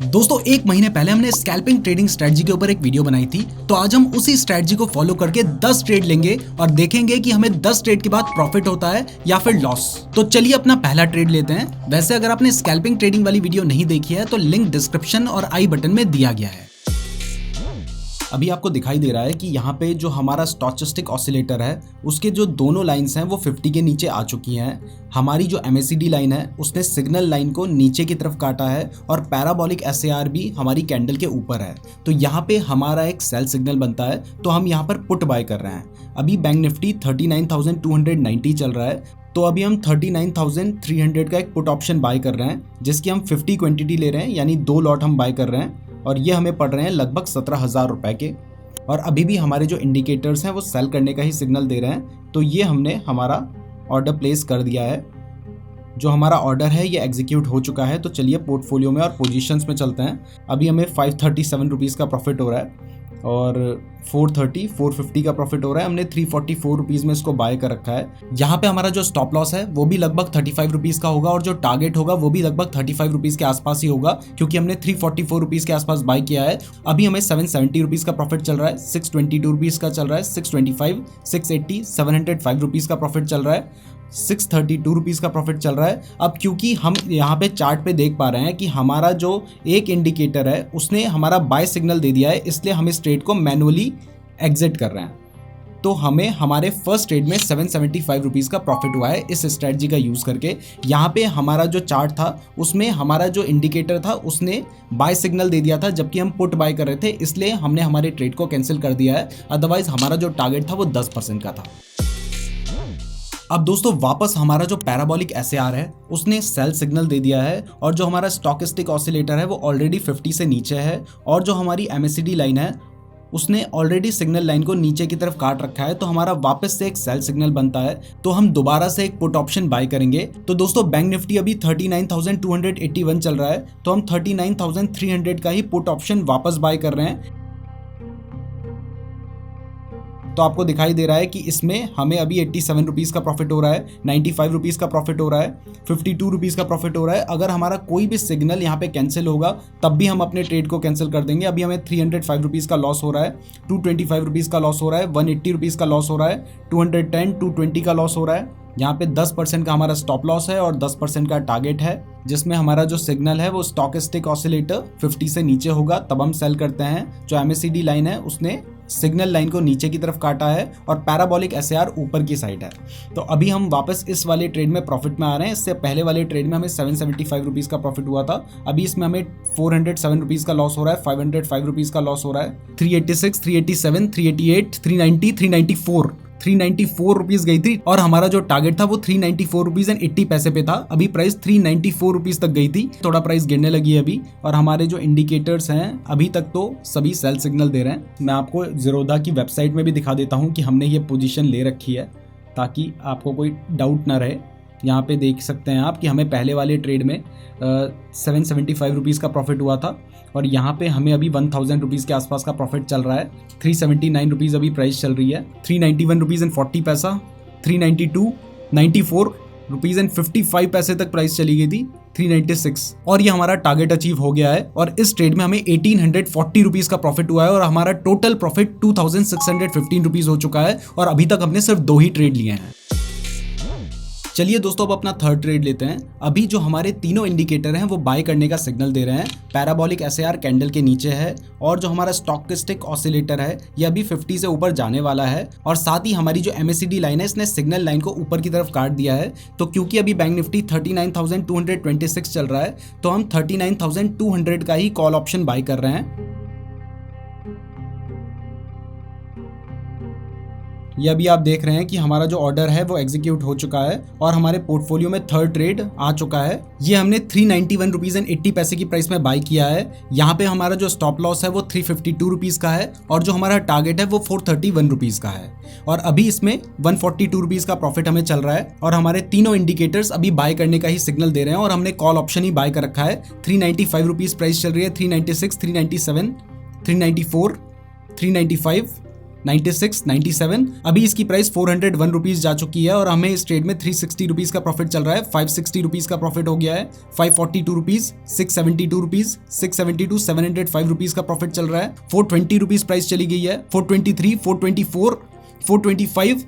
दोस्तों एक महीने पहले हमने स्कैल्पिंग ट्रेडिंग स्ट्रेटजी के ऊपर एक वीडियो बनाई थी, तो आज हम उसी स्ट्रेटजी को फॉलो करके 10 ट्रेड लेंगे और देखेंगे कि हमें 10 ट्रेड के बाद प्रॉफिट होता है या फिर लॉस। तो चलिए अपना पहला ट्रेड लेते हैं। वैसे अगर आपने स्कैल्पिंग ट्रेडिंग वाली वीडियो नहीं देखी है तो लिंक डिस्क्रिप्शन और आई बटन में दिया गया है। अभी आपको दिखाई दे रहा है कि यहाँ पे जो हमारा स्टोचस्टिक ऑसिलेटर है उसके जो दोनों लाइंस हैं वो 50 के नीचे आ चुकी हैं। हमारी जो MACD लाइन है उसने सिग्नल लाइन को नीचे की तरफ काटा है और पैराबोलिक SAR भी हमारी कैंडल के ऊपर है। तो यहाँ पे हमारा एक सेल सिग्नल बनता है, तो हम यहाँ पर पुट बाय कर रहे हैं। अभी बैंक निफ्टी 39,290 चल रहा है, तो अभी हम 39,300 का एक पुट ऑप्शन बाय कर रहे हैं जिसकी हम 50 क्वांटिटी ले रहे हैं, यानी 2 लॉट हम बाय कर रहे हैं और ये हमें पड़ रहे हैं लगभग 17,000 रुपए के। और अभी भी हमारे जो इंडिकेटर्स हैं वो सेल करने का ही सिग्नल दे रहे हैं, तो ये हमने हमारा ऑर्डर प्लेस कर दिया है। जो हमारा ऑर्डर है ये एग्जीक्यूट हो चुका है। तो चलिए पोर्टफोलियो में और पोजीशंस में चलते हैं। अभी हमें 537 रुपीज़ का प्रॉफिट हो रहा है और 450 का प्रॉफिट हो रहा है। हमने 344 रुपीज़ में इसको बाय कर रखा है। यहाँ पे हमारा जो स्टॉप लॉस है वो भी लगभग 35 रुपीज़ का होगा और जो टारगेट होगा वो भी लगभग 35 रुपीज़ के आसपास ही होगा, क्योंकि हमने 344 रुपीज़ के आसपास बाय किया है। अभी हमें 770 रुपीज़ का प्रॉफिट चल रहा है, 622 रुपीज़ का चल रहा है, 625, 680, 705 रुपीज़ का प्रॉफिट चल रहा है, 632 रुपीज़ का प्रॉफिट चल रहा है। अब क्योंकि हम यहाँ पे चार्ट पे देख पा रहे हैं कि हमारा जो एक इंडिकेटर है उसने हमारा बाय सिग्नल दे दिया है, इसलिए हम इस ट्रेड को मैनुअली एग्जिट कर रहे हैं। तो हमें हमारे फर्स्ट ट्रेड में 775 रुपीज़ का प्रॉफिट हुआ है इस स्ट्रेटजी का यूज़ करके। यहाँ पे हमारा जो चार्ट था उसमें हमारा जो इंडिकेटर था उसने बाय सिग्नल दे दिया था, जबकि हम पुट बाय कर रहे थे, इसलिए हमने हमारे ट्रेड को कैंसिल कर दिया है। अदरवाइज हमारा जो टारगेट था वो 10% का था। अब दोस्तों वापस हमारा जो पैराबोलिक SAR है उसने सेल सिग्नल दे दिया है और जो हमारा स्टोकेस्टिक ऑसिलेटर है वो ऑलरेडी 50 से नीचे है और जो हमारी MACD लाइन है उसने ऑलरेडी सिग्नल लाइन को नीचे की तरफ काट रखा है। तो हमारा वापस से एक सेल सिग्नल बनता है, तो हम दोबारा से एक पुट ऑप्शन बाय करेंगे। तो दोस्तों बैंक निफ्टी अभी 39,281 चल रहा है, तो हम 39,300 का ही पुट ऑप्शन वापस बाय कर रहे हैं। तो आपको दिखाई दे रहा है कि इसमें हमें अभी 87 रुपीज़ का प्रॉफिट हो रहा है, 95 रुपीज़ का प्रॉफिट हो रहा है, 52 रुपीज़ का प्रॉफिट हो रहा है। अगर हमारा कोई भी सिग्नल यहाँ पे कैंसिल होगा तब भी हम अपने ट्रेड को कैंसिल कर देंगे। अभी हमें 305 रुपीज़ का लॉस हो रहा है, 225 रुपीज़ का लॉस हो रहा है, 180 रुपीज़ का लॉस हो रहा है, 210, 220 का लॉस हो रहा है। यहाँ पे 10% का हमारा स्टॉप लॉस है और 10% का टारगेट है, जिसमें हमारा जो सिग्नल है वो स्टोकेस्टिक ऑसिलेटर 50 से नीचे होगा तब हम सेल करते हैं। जो MACD लाइन है उसने सिग्नल लाइन को नीचे की तरफ काटा है और पैराबोलिक SAR ऊपर की साइड है। तो अभी हम वापस इस वाले ट्रेड में प्रॉफिट में आ रहे हैं। इससे पहले वाले ट्रेड में हमें 775 रुपीज़ का प्रॉफिट हुआ था, अभी इसमें हमें 407 रुपीज़ का लॉस हो रहा है, 505 रुपीज़ का लॉस हो रहा है, 386, 387, 388, 390, 394 रुपीज़ गई थी और हमारा जो टारगेट था वो 394 रुपीज़ एंड 80 पैसे पे था। अभी प्राइस 394 रुपीज़ तक गई थी, थोड़ा प्राइस गिरने लगी है अभी। और हमारे जो इंडिकेटर्स हैं अभी तक तो सभी सेल सिग्नल दे रहे हैं। मैं आपको ज़ीरोधा की वेबसाइट में भी दिखा देता हूँ कि हमने ये पोजीशन ले रखी है ताकि आपको कोई डाउट ना रहे। यहाँ पे देख सकते हैं आप कि हमें पहले वाले ट्रेड में 775 रुपीज़ का प्रॉफिट हुआ था और यहाँ पे हमें अभी 1000 रुपीज़ के आसपास का प्रॉफिट चल रहा है। 379 रुपीज़ अभी प्राइस चल रही है, 391 रुपीज़ एंड 40 पैसा, 392, 94 रुपीज़ एंड 55 पैसे तक प्राइस चली गई थी, 396 और ये हमारा टारगेट अचीव हो गया है। और इस ट्रेड में हमें 1840 रुपीज़ का प्रॉफिट हुआ है और हमारा टोटल प्रॉफिट 2615 रुपीज़ हो चुका है और अभी तक हमने सिर्फ 2 ही ट्रेड लिए हैं। चलिए दोस्तों अब अपना थर्ड ट्रेड लेते हैं। अभी जो हमारे तीनों इंडिकेटर हैं वो बाय करने का सिग्नल दे रहे हैं। पैराबोलिक SAR कैंडल के नीचे है और जो हमारा स्टोकेस्टिक ऑसिलेटर है ये अभी 50 से ऊपर जाने वाला है और साथ ही हमारी जो MACD लाइन है इसने सिग्नल लाइन को ऊपर की तरफ काट दिया है। तो क्योंकि अभी बैंक निफ्टी 39,226 चल रहा है तो हम 39,200 का ही कॉल ऑप्शन बाय कर रहे हैं। ये अभी आप देख रहे हैं कि हमारा जो ऑर्डर है वो एग्जीक्यूट हो चुका है और हमारे पोर्टफोलियो में थर्ड ट्रेड आ चुका है। ये हमने 391 रुपीज़ एंड 80 पैसे की प्राइस में बाय किया है। यहाँ पे हमारा जो स्टॉप लॉस है वो 352 रुपीज़ का है और जो हमारा टारगेट है वो 431 रुपीज़ का है और अभी इसमें 142 रुपीज़ का प्रॉफिट हमें चल रहा है और हमारे तीनों इंडिकेटर्स अभी बाय करने का ही सिग्नल दे रहे हैं और हमने कॉल ऑप्शन ही बाय कर रखा है। 395 रुपीज़ प्राइस चल रही है, 396, 397, 394, 395, 96, 97। अभी इसकी प्राइस 401 रुपीज जा चुकी है और हमें इस ट्रेड में 360 रुपीज का प्रॉफिट चल रहा है। 560 रुपीज का प्रॉफिट हो गया है, 542 रुपीज, 672 रुपीज, 672, 705 रुपीज का प्रॉफिट चल रहा है। 420 रुपीज प्राइस चली गई है, 423, 424, 425,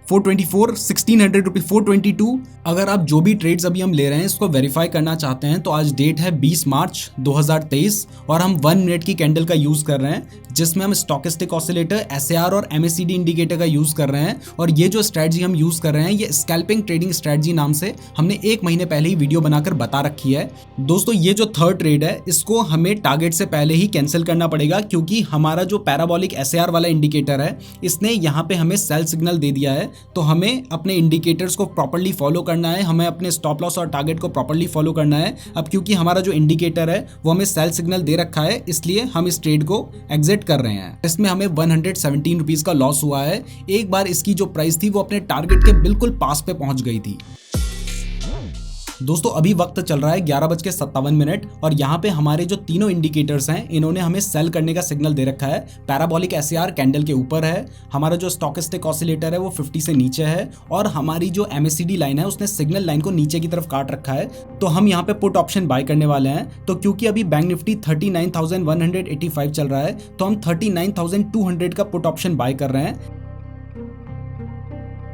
424, 1600 रुपीज, 422। अगर आप जो भी ट्रेड्स अभी हम ले रहे हैं इसको वेरीफाई करना चाहते हैं तो आज डेट है 20 मार्च 2023 और हम 1 मिनट की कैंडल का यूज कर रहे हैं जिसमें हम स्टॉकेस्टिक ऑसिलेटर, SAR और MACD इंडिकेटर का यूज कर रहे हैं। और ये जो स्ट्रेटजी हम यूज कर रहे हैं ये स्कैल्पिंग ट्रेडिंग स्ट्रेटजी नाम से हमने 1 महीने पहले ही वीडियो बनाकर बता रखी है। दोस्तों ये जो थर्ड ट्रेड है इसको हमें टारगेट से पहले ही कैंसिल करना पड़ेगा क्योंकि हमारा जो पैराबोलिक SAR वाला इंडिकेटर है इसने यहाँ पे हमें सेल सिग्नल दे दिया है। तो हमें अपने इंडिकेटर्स को प्रॉपर्ली फॉलो करना है, हमें अपने स्टॉप लॉस और टारगेट को प्रॉपर्ली फॉलो करना है। अब क्योंकि हमारा जो इंडिकेटर है वो हमें सेल सिग्नल दे रखा है इसलिए हम इस ट्रेड को एग्जिट कर रहे हैं। इसमें हमें 117 रुपीज का लॉस हुआ है। एक बार इसकी जो प्राइस थी वो अपने टारगेट के बिल्कुल पास पे पहुंच गई थी। दोस्तों अभी वक्त चल रहा है 11:57 और यहाँ पे हमारे जो तीनों इंडिकेटर्स हैं इन्होंने हमें सेल करने का सिग्नल दे रखा है। पैराबोलिक SAR कैंडल के ऊपर है, हमारा जो स्टॉकेस्टिक ऑसिलेटर है वो 50 से नीचे है और हमारी जो MACD लाइन है उसने सिग्नल लाइन को नीचे की तरफ काट रखा है। तो हम यहाँ पे पुट ऑप्शन बाय करने वाले हैं। तो क्योंकि अभी बैंक निफ्टी 39,185 चल रहा है तो हम 39,200 का पुट ऑप्शन बाय कर रहे हैं।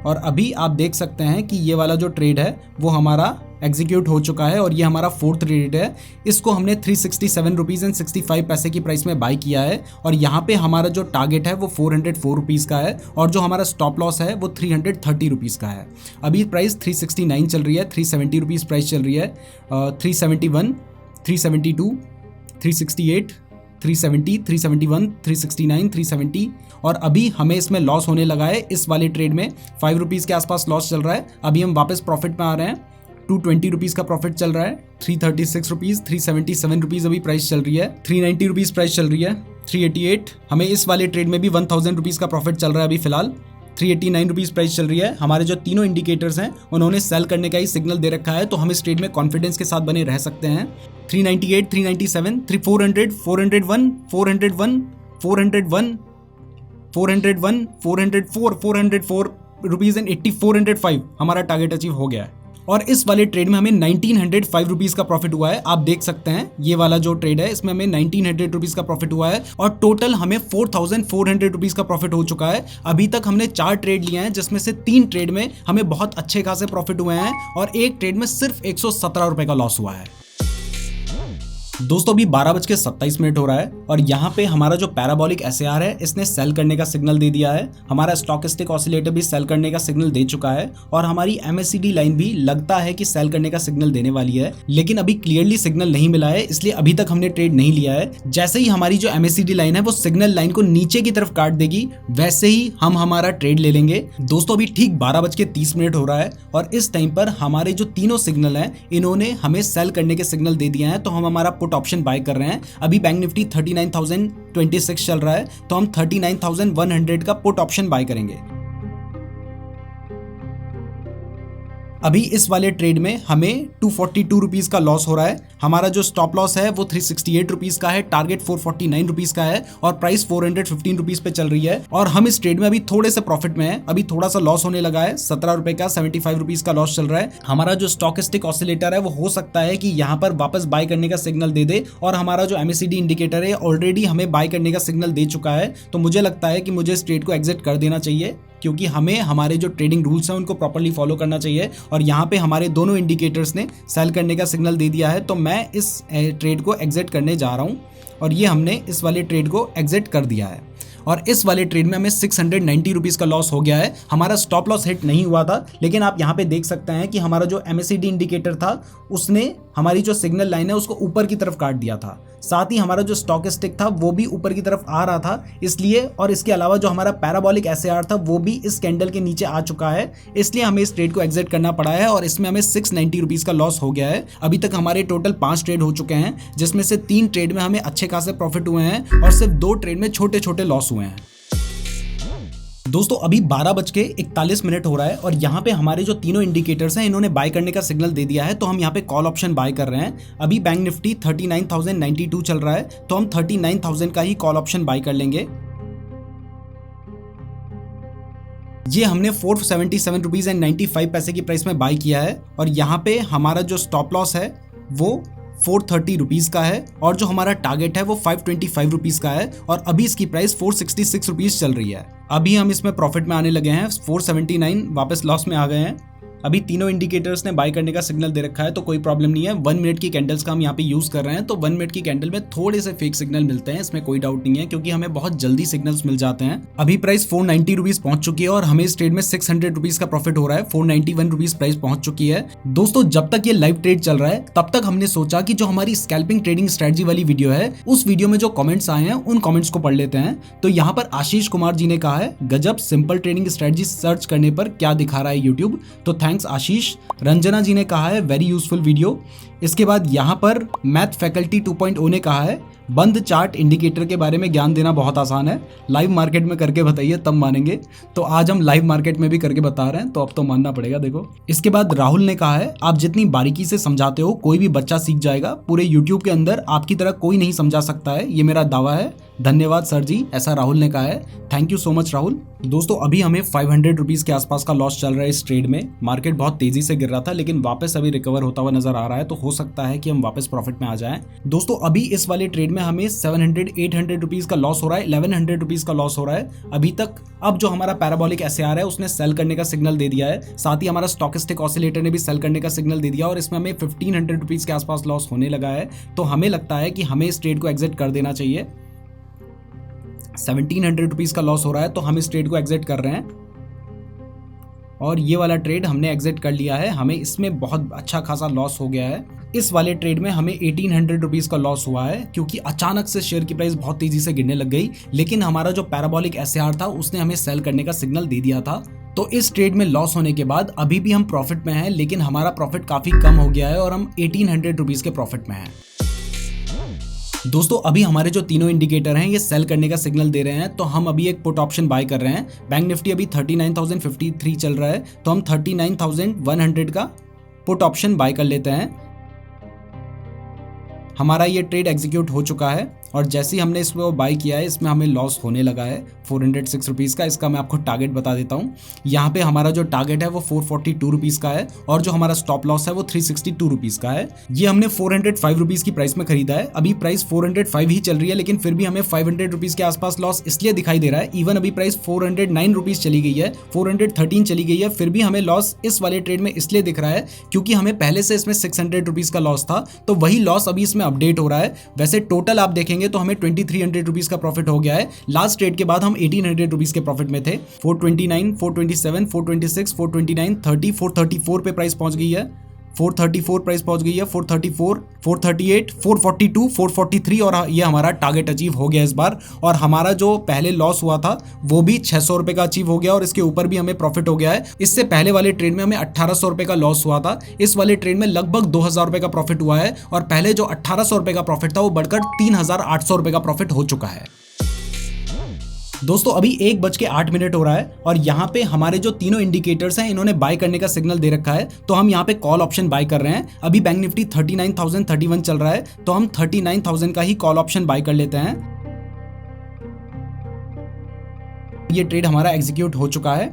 और अभी आप देख सकते हैं कि ये वाला जो ट्रेड है वो हमारा एग्जीक्यूट हो चुका है और ये हमारा फोर्थ ट्रेड है। इसको हमने 367 रुपीज़ एंड 65 पैसे की प्राइस में बाय किया है और यहाँ पे हमारा जो टारगेट है वो 404 रुपीज़ का है और जो हमारा स्टॉप लॉस है वो 330 रुपीज़ का है। अभी प्राइस 369 चल रही है, 370 रुपीज़ प्राइस चल रही है, 371, 372, 368, 370, 371, 369, 370 और अभी हमें इसमें लॉस होने लगा है। इस वाले ट्रेड में 5 रुपीज़ के आसपास लॉस चल रहा है। अभी हम वापस प्रॉफिट में आ रहे हैं, 220 रुपीज़ का प्रॉफिट चल रहा है, 336 रुपीज़, 377 रुपीज़ अभी प्राइस चल रही है, 390 रुपीज़ प्राइस चल रही है, 388। हमें इस वाले ट्रेड में भी 1000 रुपीज़ का प्रॉफिट चल रहा है अभी फिलहाल, 389 रुपीज़ प्राइस चल रही है। हमारे जो तीनों इंडिकेटर्स हैं उन्होंने सेल करने का ही सिग्नल दे रखा है तो हम इस ट्रेड में कॉन्फिडेंस के साथ बने रह सकते हैं। 398, 397, 400, 401, 401, 401, 401, 404, 404 रुपीज़ एंड 405 हमारा टारगेट अचीव हो गया है। और इस वाले ट्रेड में हमें 1905 रुपीज़ का प्रॉफिट हुआ है। आप देख सकते हैं ये वाला जो ट्रेड है इसमें हमें 1900 रुपीज़ का प्रॉफिट हुआ है और टोटल हमें 4400 रुपीज़ का प्रॉफिट हो चुका है। अभी तक हमने 4 ट्रेड लिए हैं जिसमें से 3 ट्रेड में हमें बहुत अच्छे खासे प्रॉफिट हुए हैं और एक ट्रेड में सिर्फ 117 रुपए का लॉस हुआ है। दोस्तों अभी 12:27 हो रहा है और यहाँ पे हमारा जो पैराबोलिक SAR है इसने सेल करने का सिग्नल दे दिया है। हमारा स्टॉकेस्टिक ऑसिलेटर भी सेल करने का सिग्नल दे चुका है और हमारी MACD लाइन भी लगता है कि सेल करने का सिग्नल देने वाली है, लेकिन अभी क्लियरली सिग्नल नहीं मिला है इसलिए अभी तक हमने ट्रेड नहीं लिया है। जैसे ही हमारी जो MACD लाइन है वो सिग्नल लाइन को नीचे की तरफ काट देगी वैसे ही हम हमारा ट्रेड ले लेंगे। दोस्तों अभी ठीक 12:30 हो रहा है और इस टाइम पर हमारे जो तीनों सिग्नल हैं इन्होंने हमें सेल करने के सिग्नल दे दिए हैं तो हम हमारा पुट ऑप्शन बाय कर रहे हैं। अभी बैंक निफ्टी 39,026 चल रहा है तो हम 39,100 का पुट ऑप्शन बाय करेंगे। अभी इस वाले ट्रेड में हमें 242 रुपीज़ का लॉस हो रहा है। हमारा जो स्टॉप लॉस है वो 368 रुपीज़ का है, टारगेट 449 रुपीज़ का है और प्राइस 415 रुपीज़ पे चल रही है और हम इस ट्रेड में अभी थोड़े से प्रॉफिट में है। अभी थोड़ा सा लॉस होने लगा है, 17 रुपए का 75 रुपीज़ का लॉस चल रहा है। हमारा जो स्टॉकेस्टिक ऑसिलेटर है वो हो सकता है कि यहाँ पर वापस बाय करने का सिग्नल दे दे और हमारा जो MACD इंडिकेटर है ऑलरेडी हमें बाय करने का सिग्नल दे चुका है। तो मुझे लगता है कि मुझे इस ट्रेड को एग्जिट कर देना चाहिए क्योंकि हमें हमारे जो ट्रेडिंग रूल्स हैं उनको प्रॉपर्ली फॉलो करना चाहिए और यहाँ पे हमारे दोनों इंडिकेटर्स ने सेल करने का सिग्नल दे दिया है तो मैं इस ट्रेड को एग्जिट करने जा रहा हूँ और ये हमने इस वाले ट्रेड को एग्जिट कर दिया है। और इस वाले ट्रेड में हमें 690 रुपीज़ का लॉस हो गया है। हमारा स्टॉप लॉस हिट नहीं हुआ था लेकिन आप यहाँ पे देख सकते हैं कि हमारा जो MACD इंडिकेटर था उसने हमारी जो सिग्नल लाइन है उसको ऊपर की तरफ काट दिया था, साथ ही हमारा जो स्टॉकेस्टिक था वो भी ऊपर की तरफ आ रहा था इसलिए, और इसके अलावा जो हमारा पैराबोलिक SAR था वो भी इस कैंडल के नीचे आ चुका है इसलिए हमें इस ट्रेड को एग्जिट करना पड़ा है और इसमें हमें 690 रुपीज़ का लॉस हो गया है। अभी तक हमारे टोटल 5 ट्रेड हो चुके हैं जिसमें से 3 ट्रेड में हमें अच्छे खासे प्रॉफिट हुए हैं और सिर्फ 2 ट्रेड में छोटे छोटे लॉस हुए हैं। दोस्तों अभी 12:41 हो रहा है और यहाँ पे हमारे जो तीनों इंडिकेटर्स हैं इन्होंने बाय करने का सिग्नल दे दिया है तो हम यहाँ पे कॉल ऑप्शन बाय कर रहे हैं। अभी बैंक निफ्टी 39,092 चल रहा है तो हम 39,000 का ही कॉल ऑप्शन बाय कर लेंगे। ये हमने 477 रुपीज एंड 95 पैसे की प्राइस में बाय किया है और यहाँ पे हमारा जो स्टॉप लॉस है वो 430 रुपीज का है और जो हमारा टारगेट है वो 525 रुपीज का है और अभी इसकी प्राइस 466 रुपीज चल रही है। अभी हम इसमें प्रॉफिट में आने लगे हैं, 479 वापस लॉस में आ गए हैं। अभी तीनों इंडिकेटर्स ने बाय करने का सिग्नल दे रखा है तो कोई प्रॉब्लम नहीं है। 1 मिनट की कैंडल्स का हम यहाँ पे यूज कर रहे हैं तो 1 मिनट की कैंडल में थोड़े से फेक सिग्नल मिलते हैं, इसमें कोई डाउट नहीं है क्योंकि हमें बहुत जल्दी सिग्नल्स मिल जाते हैं। अभी प्राइस 490 रुपीज पहुंच चुकी है और हमें इस ट्रेड में 600 रुपीज का प्रॉफिट हो रहा है। 491 रुपीज प्राइस पहुंच चुकी है। दोस्तों जब तक ये लाइव ट्रेड चल रहा है तब तक हमने सोचा कि जो हमारी स्कैल्पिंग ट्रेडिंग स्ट्रेटजी वाली वीडियो है उस वीडियो में जो कमेंट्स आए हैं उन कमेंट्स को पढ़ लेते हैं। तो यहाँ पर आशीष कुमार जी ने कहा है, गजब, सिंपल ट्रेडिंग स्ट्रेटजी सर्च करने पर क्या दिखा रहा है यूट्यूब। तो थैंक्स आशीष। रंजना जी ने कहा है, वेरी यूजफुल वीडियो। इसके बाद यहाँ पर मैथ फैकल्टी 2.0 ने कहा है, बंद चार्ट इंडिकेटर के बारे में ज्ञान देना बहुत आसान है, लाइव मार्केट में करके बताइए तब मानेंगे। तो आज हम लाइव मार्केट में भी करके बता रहे हैं तो अब तो मानना पड़ेगा। देखो इसके बाद राहुल ने कहा है, आप जितनी बारीकी से समझाते हो कोई भी बच्चा सीख जाएगा, पूरे यूट्यूब के अंदर आपकी तरह कोई नहीं समझा सकता है, ये मेरा दावा है। धन्यवाद सर जी, ऐसा राहुल ने कहा है। Thank you so much Rahul. दोस्तों अभी हमें 500 रुपीज के आसपास का लॉस चल रहा है इस ट्रेड में। मार्केट बहुत तेजी से गिर रहा था लेकिन वापस अभी रिकवर होता हुआ नजर आ रहा है तो हो सकता है कि हम वापस प्रॉफिट में आ जाएं। दोस्तों अभी इस वाले ट्रेड में हमें 700-800 रुपीज का लॉस हो रहा है, 1100 रुपीज का लॉस हो रहा है अभी तक। अब जो हमारा पैराबोलिक एसएआर है उसने सेल करने का सिग्नल दे दिया है, साथ ही हमारा स्टॉकिस्टिक ऑसिलेटर ने भी सेल करने का सिग्नल दे दिया और इसमें हमें 1500 रुपीज के आसपास लॉस होने लगा है। तो हमें लगता है कि हमें इस ट्रेड को एग्जिट कर देना चाहिए। 1700 रुपीज का लॉस हो रहा है तो हम इस ट्रेड को एग्जिट कर रहे हैं और ये वाला ट्रेड हमने एग्जिट कर लिया है। हमें इसमें बहुत अच्छा खासा लॉस हो गया है। इस वाले ट्रेड में हमें 1800 रुपीज का लॉस हुआ है क्योंकि अचानक से शेयर की प्राइस बहुत तेजी से गिरने लग गई, लेकिन हमारा जो पैराबोलिक एसएआर था उसने हमें सेल करने का सिग्नल दे दिया था। तो इस ट्रेड में लॉस होने के बाद अभी भी हम प्रॉफिट में हैं, लेकिन हमारा प्रॉफिट काफी कम हो गया है और हम 1800 रुपीज के प्रॉफिट में हैं। दोस्तों अभी हमारे जो तीनों इंडिकेटर हैं ये सेल करने का सिग्नल दे रहे हैं तो हम अभी एक पुट ऑप्शन बाय कर रहे हैं। बैंक निफ्टी अभी 39,053 चल रहा है तो हम 39,100 का पुट ऑप्शन बाय कर लेते हैं। हमारा ये ट्रेड एग्जीक्यूट हो चुका है और जैसे ही हमने इसमें बाय किया है इसमें हमें लॉस होने लगा है 406 रुपीज़ का। इसका मैं आपको टारगेट बता देता हूँ। यहाँ पे हमारा जो टारगेट है वो 442 रुपीज़ का है और जो हमारा स्टॉप लॉस है वो 362 रुपीज़ का है। ये हमने 405 रुपीज़ की प्राइस में खरीदा है। अभी प्राइस 405 ही चल रही है लेकिन फिर भी हमें 500 रुपीज़ के आसपास लॉस इसलिए दिखाई दे रहा है। इवन अभी प्राइस 409 रुपीज़ चली गई है, 413 चली गई है, फिर भी हमें लॉस इस वाले ट्रेड में इसलिए दिख रहा है क्योंकि हमें पहले से इसमें 600 रुपीज़ का लॉस था तो वही लॉस अभी इसमें अपडेट हो रहा है। वैसे टोटल आप देखेंगे तो हमें 2300 रुपीज का प्रॉफिट हो गया है। लास्ट ट्रेड के बाद हम 1800 रुपीज के प्रॉफिट में थे। 429, 427, 426, 429, 30, 434 पे प्राइस पहुंच गई है। 434 प्राइस पहुंच गई है, 434, 438, 442, 443 और ये हमारा टारगेट अचीव हो गया इस बार। और हमारा जो पहले लॉस हुआ था वो भी 600 रुपए का अचीव हो गया और इसके ऊपर भी हमें प्रॉफिट हो गया है। इससे पहले वाले ट्रेड में हमें 1800 रुपए का लॉस हुआ था, इस वाले ट्रेड में लगभग 2000 रुपए का प्रॉफिट हुआ है और पहले जो 1800 रुपए का प्रॉफिट था वो बढ़कर 3800 रुपए का प्रॉफिट हो चुका है। दोस्तों अभी 1:08 हो रहा है और यहाँ पे हमारे जो तीनों इंडिकेटर्स हैं इन्होंने बाय करने का सिग्नल दे रखा है तो हम यहाँ पे कॉल ऑप्शन बाय कर रहे हैं। अभी बैंक निफ्टी 39,031 चल रहा है तो हम 39,000 का ही कॉल ऑप्शन बाय कर लेते हैं। ये ट्रेड हमारा एग्जीक्यूट हो चुका है।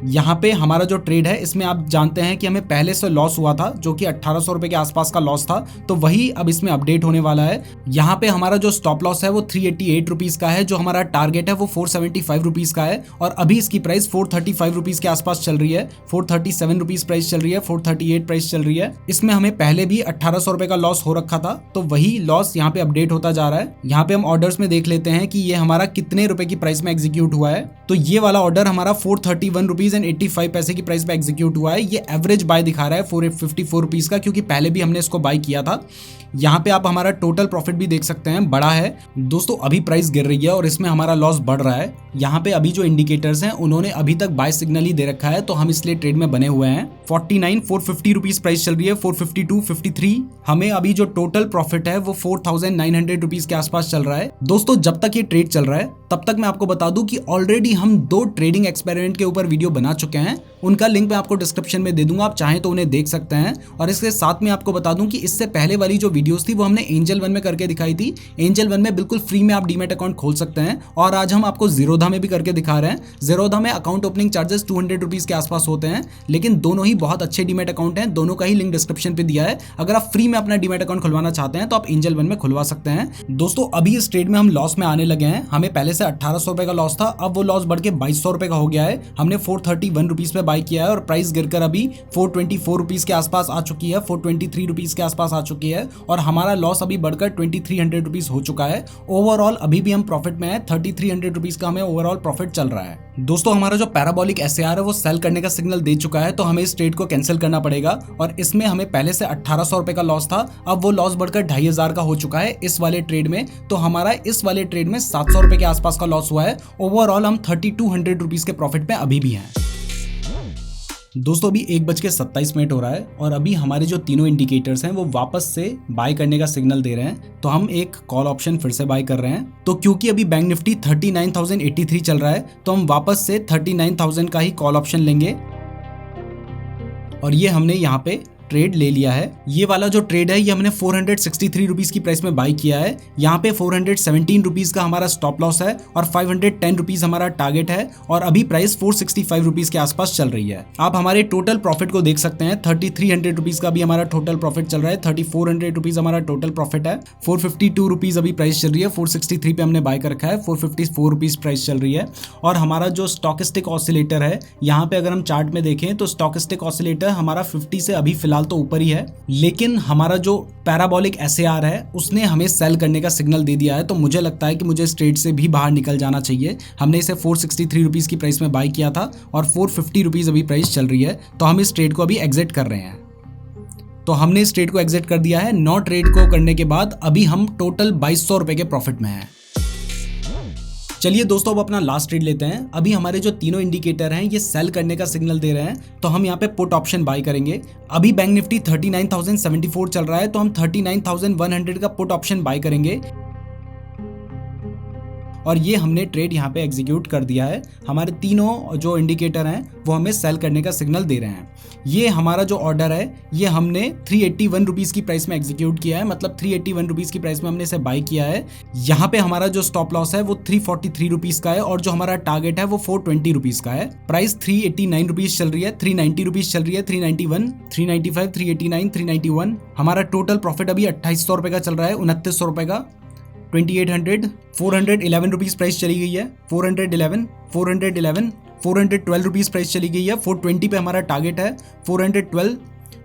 यहाँ पे हमारा जो ट्रेड है इसमें आप जानते हैं कि हमें पहले से लॉस हुआ था जो कि 1800 रुपए के आसपास का लॉस था तो वही अब इसमें अपडेट होने वाला है। यहाँ पे हमारा जो स्टॉप लॉस है वो 388 रुपीज का है, जो हमारा टारगेट है वो 475 रुपीज का है और अभी इसकी प्राइस 435 रुपीज के आसपास चल रही है। 437 रुपीज प्राइस चल रही है, 438 प्राइस चल रही है। इसमें हमें पहले भी 1800 रुपए का लॉस हो रखा था तो वही लॉस यहाँ पे अपडेट होता जा रहा है। यहाँ पे हम ऑर्डर्स में देख लेते हैं कि ये हमारा कितने रुपए की प्राइस में एग्जीक्यूट हुआ है। तो ये वाला ऑर्डर हमारा 431 रुपीज एंड 85 पैसे की प्राइस पे एग्जीक्यूट हुआ है। ये एवरेज बाय दिखा रहा है 454 रुपीज का क्योंकि पहले भी हमने इसको बाय किया था। यहाँ पे आप हमारा टोटल प्रॉफिट भी देख सकते हैं, बड़ा है। दोस्तों अभी प्राइस गिर रही है और इसमें हमारा लॉस बढ़ रहा है। यहाँ पे अभी जो इंडिकेटर्स हैं उन्होंने अभी तक बाय सिग्नल ही दे रखा है तो हम इसलिए ट्रेड में बने हुए हैं। 49, 450 रुपीज प्राइस चल रही है, 452, 53। हमें अभी जो टोटल प्रॉफिट है वो 4900 रुपीज के आसपास चल रहा है। दोस्तों जब तक ये ट्रेड चल रहा है तब तक मैं आपको बता दूं कि ऑलरेडी हम 2 ट्रेडिंग एक्सपेरिमेंट के ऊपर वीडियो बना चुके हैं। उनका लिंक मैं आपको डिस्क्रिप्शन में दे दूंगा, आप चाहें तो उन्हें देख सकते हैं। और इसके साथ में आपको बता दूं कि इससे पहले वाली जो वीडियोस थी वो हमने एंजल वन में करके दिखाई थी। एंजल वन में बिल्कुल फ्री में आप डीमैट अकाउंट खोल सकते हैं, और आज हम आपको ज़ीरोधा में भी करके दिखा रहे हैं। ज़ीरोधा में अकाउंट ओपनिंग चार्जेस 200 रुपीज़ के आसपास होते हैं, लेकिन दोनों ही बहुत अच्छे डीमैट अकाउंट हैं। दोनों का ही लिंक डिस्क्रिप्शन पे दिया है। अगर आप फ्री में अपना डीमैट अकाउंट खुलवाना चाहते हैं तो आप एंजल वन में खुलवा सकते हैं। दोस्तों अभी इस ट्रेड में हम लॉस में आने लगे हैं। हमें पहले से 1800 रुपए का लॉस था, अब वो लॉस बढ़ के 2200 रुपए का हो गया है। हमने 431 रुपीज पे बाय किया है और प्राइस गिरकर अभी 424 रुपीज के आसपास आ चुकी है, 423 रुपीज के आसपास आ चुकी है, और हमारा लॉस अभी बढ़कर 2300 रुपीज हो चुका है। ओवरऑल अभी भी हम प्रॉफिट में है, 3300 रुपीज का हमें ओवरऑल प्रॉफिट चल रहा है। दोस्तों हमारा जो पैराबोलिक एसएआर है वो सेल करने का सिग्नल दे चुका है, तो हमें इस ट्रेड को कैंसिल करना पड़ेगा। और इसमें हमें पहले से 1800 रुपए का लॉस था, अब वो लॉस बढ़कर 2500 का हो चुका है इस वाले ट्रेड में। तो हमारा इस वाले ट्रेड में 700 रुपए के आसपास का लॉस हुआ है। ओवरऑल हम 3200 रुपीज के प्रॉफिट में अभी भी हैं। दोस्तों अभी 1:27 हो रहा है और अभी हमारे जो तीनों इंडिकेटर्स हैं वो वापस से बाय करने का सिग्नल दे रहे हैं, तो हम एक कॉल ऑप्शन फिर से बाय कर रहे हैं। तो क्योंकि अभी बैंक निफ्टी 39,083 चल रहा है, तो हम वापस से 39,000 का ही कॉल ऑप्शन लेंगे, और ये हमने यहाँ पे ट्रेड ले लिया है। ये वाला जो ट्रेड है ये हमने 463 रुपीज की प्राइस में बाय किया है। यहाँ पे 417 रुपीज का हमारा स्टॉप लॉस है और 510 रुपीज हमारा टारगेट है, और अभी प्राइस 465 रुपीज के आसपास चल रही है। आप हमारे टोटल प्रॉफिट को देख सकते हैं, 3300 रुपीज का भी हमारा टोटल प्रॉफिट चल रहा है, 3400 रुपीज हमारा टोटल प्रॉफिट है, 452 रुपीज अभी प्राइस चल रही है, 463 पे हमने बाय कर रखा है, 454 रुपीज प्राइस चल रही है। और हमारा जो स्टॉकिस्टिक ऑसिलेटर है, यहाँ पे अगर हम चार्ट में देखें तो स्टॉकिस्टिक ऑसिलेटर हमारा 50 से अभी फिलहाल तो ऊपर ही है, लेकिन हमारा जो पैराबोलिक एसएआर है उसने हमें सेल करने का सिग्नल दे दिया है। तो मुझे लगता है कि मुझे इस ट्रेड से भी बाहर निकल जाना चाहिए। हमने इसे 463 रुपीज की प्राइस में बाय किया था और 450 रुपीज अभी प्राइस चल रही है, तो हम इस ट्रेड को अभी एग्जिट कर रहे हैं। तो हमने इस ट्रेड को एग्जिट कर दिया है। 9 ट्रेड को करने के बाद अभी हम टोटल 2200 रुपए के प्रॉफिट में हैं। चलिए दोस्तों अब अपना लास्ट ट्रेड लेते हैं। अभी हमारे जो तीनों इंडिकेटर हैं ये सेल करने का सिग्नल दे रहे हैं, तो हम यहाँ पे पुट ऑप्शन बाय करेंगे। अभी बैंक निफ्टी 39,074 चल रहा है, तो हम 39,100 का पुट ऑप्शन बाय करेंगे, और ये हमने ट्रेड यहाँ पे एग्जीक्यूट कर दिया है। हमारे तीनों जो इंडिकेटर हैं वो हमें सेल करने का सिग्नल दे रहे हैं। ये हमारा जो ऑर्डर है ये हमने 381 रुपीज़ की प्राइस में एग्जीक्यूट किया है, मतलब 381 रुपीज़ की प्राइस में हमने इसे बाय किया है। यहाँ पे हमारा जो स्टॉप लॉस है वो 343 रुपीज़ का है, और जो हमारा टारगेट है वो 420 रुपीज़ का है। प्राइस 389 रुपीज़ चल रही है, 390 रुपीज़ चल रही है, 391, 395, 389, 391। हमारा टोटल प्रॉफिट अभी 2800 रुपये का चल रहा है, 2900 रुपये का, 2800, 411 रुपीज़ प्राइस चली गई है, 411, 411, 412 रुपीज़ प्राइस चली गई है, 420 पे हमारा टारगेट है, 412।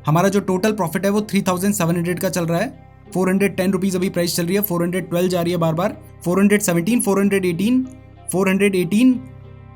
हमारा जो टोटल प्रॉफिट है वो 3700 का चल रहा है, 410 रुपीज़ अभी प्राइस चल रही है, 412 जा रही है बार बार, 417, 418, 418,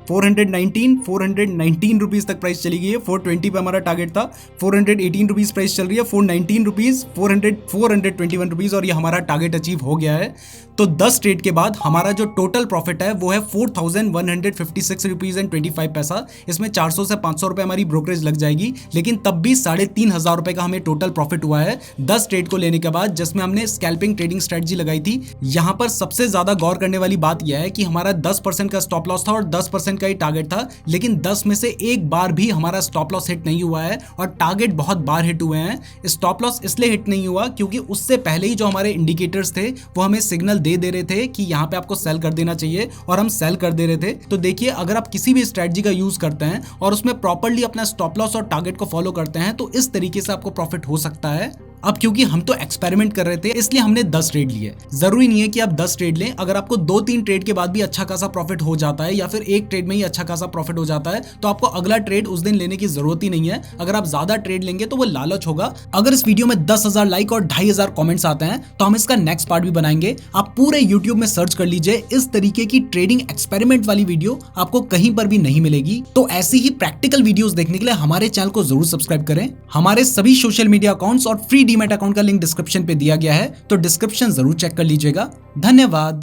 419, 419 रुपीज़ तक प्राइस चली गई है। 420 पे हमारा टारगेट था, 418 रुपीज़ प्राइस चल रही है, 419 रुपीज़, 421 रुपीज़, और ये हमारा टारगेट अचीव हो गया है। तो 10 ट्रेड के बाद हमारा जो टोटल प्रॉफिट है वो है 4156 रुपीज़ एंड 25 पैसा। इसमें 400 से 500 रुपये हमारी ब्रोकरेज लग जाएगी, लेकिन तब भी 3500 रुपये का हमें टोटल प्रॉफिट हुआ है 10 ट्रेड को लेने के बाद, जिसमें हमने स्कैल्पिंग ट्रेडिंग स्ट्रेटजी लगाई थी। यहाँ पर सबसे ज़्यादा गौर करने वाली बात यह है कि हमारा 10% का स्टॉप लॉस था और 10% का ही टारगेट था, लेकिन 10 में से एक बार भी हमारा स्टॉप लॉस हिट नहीं हुआ है, और टारगेट बहुत बार हिट हुए हैं। स्टॉप लॉस इसलिए हिट नहीं हुआ क्योंकि उससे पहले ही जो हमारे इंडिकेटर्स थे वो हमें सिग्नल दे रहे थे कि यहाँ पे आपको सेल कर देना चाहिए, और हम सेल कर दे रहे थे। तो देखिए, अगर आप किसी भी स्ट्रेटजी का यूज करते हैं और उसमें प्रॉपर्ली अपना स्टॉप लॉस और टारगेट को फॉलो करते हैं, तो इस तरीके से आपको प्रॉफिट हो सकता है। अब क्योंकि हम तो एक्सपेरिमेंट कर रहे थे इसलिए हमने 10 ट्रेड लिए। जरूरी नहीं है कि आप 10 ट्रेड लें। अगर आपको 2-3 ट्रेड के बाद भी अच्छा खासा प्रॉफिट हो जाता है, या फिर एक ट्रेड में ही अच्छा खासा प्रॉफिट हो जाता है, तो आपको अगला ट्रेड उस दिन लेने की जरूरत ही नहीं है। अगर आप ज्यादा ट्रेड लेंगे तो वो लालच होगा। अगर इस वीडियो में 10,000 लाइक और 2500 कमेंट्स आते हैं तो हम इसका नेक्स्ट पार्ट भी बनाएंगे। आप पूरे यूट्यूब में सर्च कर लीजिए, इस तरीके की ट्रेडिंग एक्सपेरिमेंट वाली वीडियो आपको कहीं पर भी नहीं मिलेगी। तो ऐसी ही प्रैक्टिकल वीडियोस देखने के लिए हमारे चैनल को जरूर सब्सक्राइब करें। हमारे सभी सोशल मीडिया अकाउंट्स और फ्री डीमैट अकाउंट का लिंक डिस्क्रिप्शन पे दिया गया है, तो डिस्क्रिप्शन जरूर चेक कर लीजिएगा। धन्यवाद।